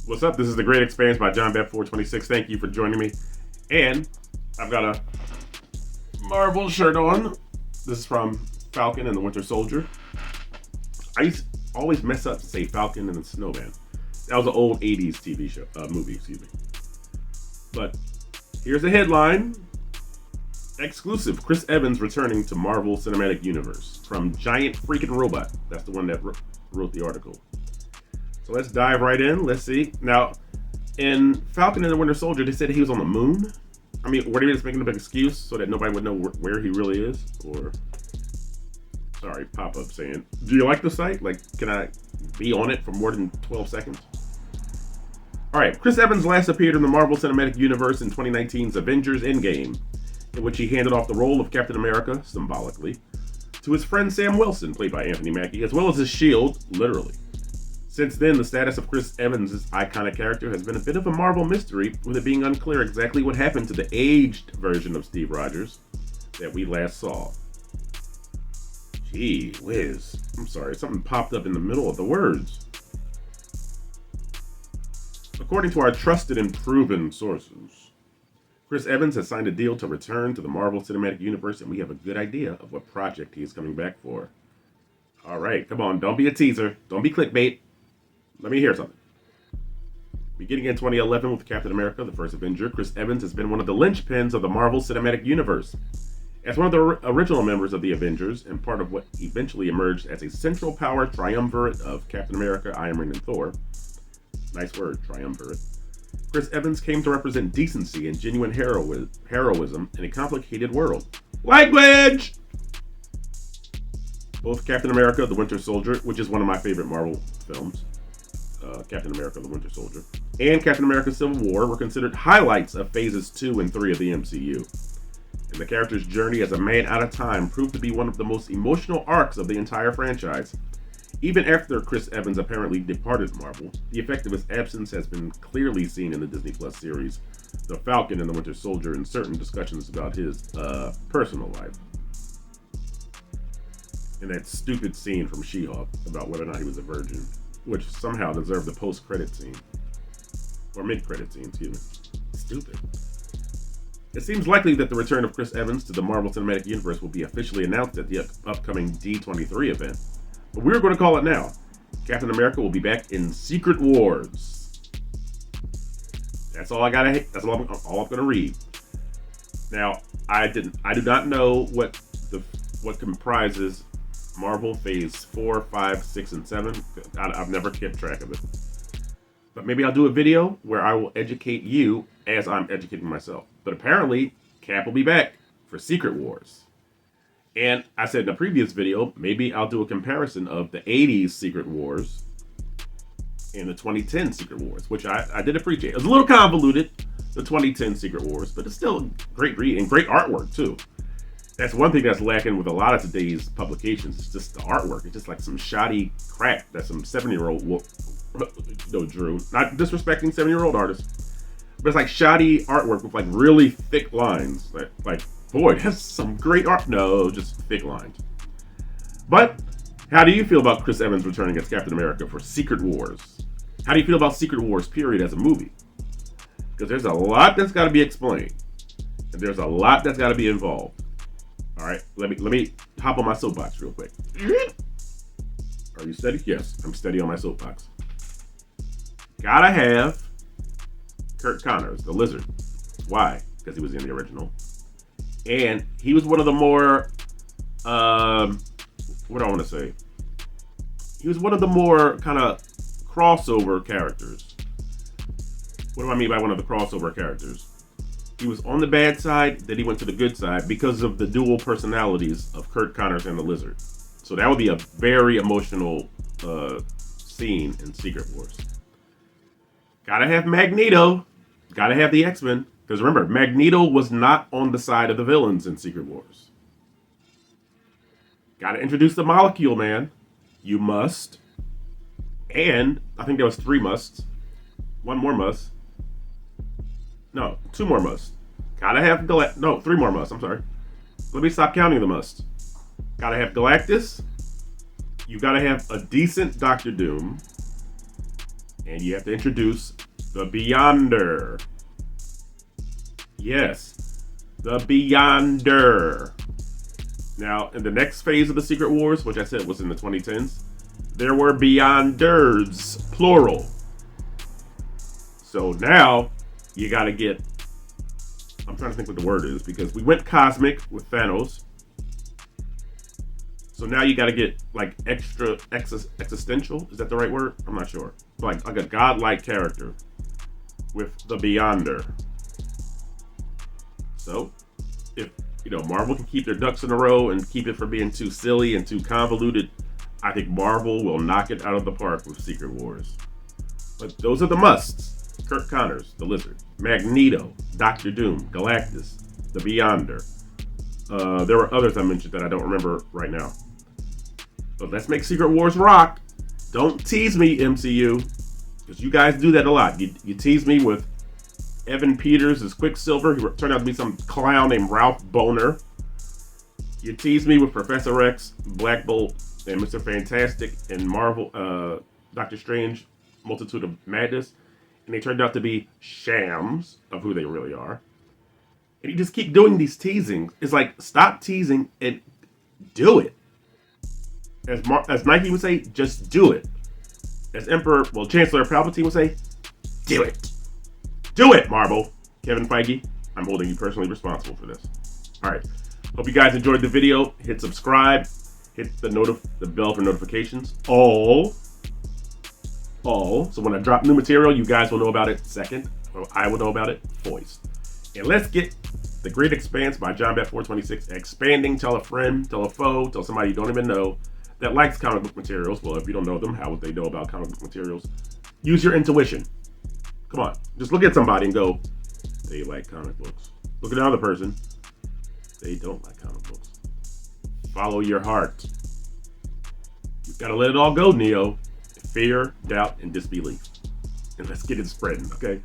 What's up? This is The Great Expanse by John Beck 426. Thank you for joining me. And I've got a Marvel shirt on. This is from Falcon and the Winter Soldier. I used to always mess up to say Falcon and the Snowman. That was an old 80s TV show, movie, excuse me. But here's the headline. Exclusive, Chris Evans returning to Marvel Cinematic Universe from Giant Freaking Robot. That's the one that wrote the article. So let's dive right in. Let's see. Now, in Falcon and the Winter Soldier, they said he was on the moon. I mean, were they just making a big excuse so that nobody would know where he really is? Or, sorry, pop-up saying, do you like the site? Like, can I be on it for more than 12 seconds? All right, Chris Evans last appeared in the Marvel Cinematic Universe in 2019's Avengers Endgame, in which he handed off the role of Captain America, symbolically, to his friend Sam Wilson, played by Anthony Mackie, as well as his shield, literally. Since then, the status of Chris Evans' iconic character has been a bit of a Marvel mystery, with it being unclear exactly what happened to the aged version of Steve Rogers that we last saw. Gee whiz. I'm sorry, something popped up in the middle of the words. According to our trusted and proven sources, Chris Evans has signed a deal to return to the Marvel Cinematic Universe, and we have a good idea of what project he is coming back for. All right, come on, don't be a teaser. Don't be clickbait. Let me hear something. Beginning in 2011 with Captain America, the first Avenger, Chris Evans has been one of the linchpins of the Marvel Cinematic Universe. As one of the original members of the Avengers, and part of what eventually emerged as a central power triumvirate of Captain America, Iron Man, and Thor. Nice word, triumvirate. Chris Evans came to represent decency and genuine heroism in a complicated world. Language! Both Captain America, the Winter Soldier, which is one of my favorite Marvel films, Captain America, the Winter Soldier, and Captain America Civil War were considered highlights of phases 2 and 3 of the MCU. And the character's journey as a man out of time proved to be one of the most emotional arcs of the entire franchise. Even after Chris Evans apparently departed Marvel, the effect of his absence has been clearly seen in the Disney Plus series, The Falcon and the Winter Soldier, and certain discussions about his personal life. And that stupid scene from She-Hulk about whether or not he was a virgin, which somehow deserved a post-credit scene. Or mid-credit scene, excuse me. Stupid. It seems likely that the return of Chris Evans to the Marvel Cinematic Universe will be officially announced at the upcoming D23 event. But we're going to call it now. Captain America will be back in Secret Wars. That's all I gotta. That's all I'm gonna read. Now, I do not know what comprises Marvel Phase 4, 5, 6, and 7. I've never kept track of it. But maybe I'll do a video where I will educate you as I'm educating myself. But apparently, Cap will be back for Secret Wars. And I said in a previous video, maybe I'll do a comparison of the 80s Secret Wars and the 2010 Secret Wars, which I did appreciate. It was a little convoluted, the 2010 Secret Wars, but it's still great read and great artwork, too. That's one thing that's lacking with a lot of today's publications. It's just the artwork. It's just like some shoddy crap that some 7-year-old drew. Not disrespecting 7-year-old artists, but it's like shoddy artwork with like really thick lines. Like boy, that's some great art. No, just thick lines. But how do you feel about Chris Evans returning as Captain America for Secret Wars? How do you feel about Secret Wars, period, as a movie? Because there's a lot that's got to be explained, and there's a lot that's got to be involved. All right, let me hop on my soapbox real quick. Are you steady? Yes, I'm steady on my soapbox. Gotta have Kurt Connors, the Lizard. Why? Because he was in the original. And he was one of the more, what do I want to say? He was one of the more kind of crossover characters. What do I mean by one of the crossover characters? He was on the bad side, then he went to the good side because of the dual personalities of Kurt Connors and the Lizard. So that would be a very emotional scene in Secret Wars. Gotta have Magneto. Gotta have the X-Men. Because remember, Magneto was not on the side of the villains in Secret Wars. Gotta introduce the Molecule Man. You must. And I think there was 3 musts. 1 more must. No, 2 more musts. Gotta have 3 more musts, I'm sorry. Let me stop counting the musts. Gotta have Galactus. You gotta have a decent Doctor Doom. And you have to introduce the Beyonder. Yes, the Beyonder. Now, in the next phase of the Secret Wars, which I said was in the 2010s, there were Beyonders, plural. So now you got to get, I'm trying to think what the word is, because we went cosmic with Thanos. So now you got to get like extra existential. Is that the right word? I'm not sure. Like a godlike character with the Beyonder. So if Marvel can keep their ducks in a row and keep it from being too silly and too convoluted, I think Marvel will knock it out of the park with Secret Wars. But those are the musts. Kirk Connors, the Lizard, Magneto, Doctor Doom, Galactus, the Beyonder. There were others I mentioned that I don't remember right now. But let's make Secret Wars rock. Don't tease me, MCU, because you guys do that a lot. You tease me with Evan Peters as Quicksilver, who turned out to be some clown named Ralph Boner. You tease me with Professor X, Black Bolt, and Mr. Fantastic, and Marvel, Doctor Strange, Multitude of Madness, and they turned out to be shams of who they really are. And you just keep doing these teasings. It's like, stop teasing and do it. As Nike would say, just do it. As Chancellor Palpatine would say, do it. Do it, Marvel. Kevin Feige, I'm holding you personally responsible for this. All right. Hope you guys enjoyed the video. Hit subscribe. Hit the bell for notifications. All. So when I drop new material, you guys will know about it second. Or I will know about it first. And let's get The Great Expanse by John Bat 426 expanding. Tell a friend, tell a foe, tell somebody you don't even know that likes comic book materials. Well, if you don't know them, how would they know about comic book materials? Use your intuition. Come on. Just look at somebody and go, they like comic books. Look at another person. They don't like comic books. Follow your heart. You've got to let it all go, Neo. Fear, doubt, and disbelief. And let's get it spreading, okay?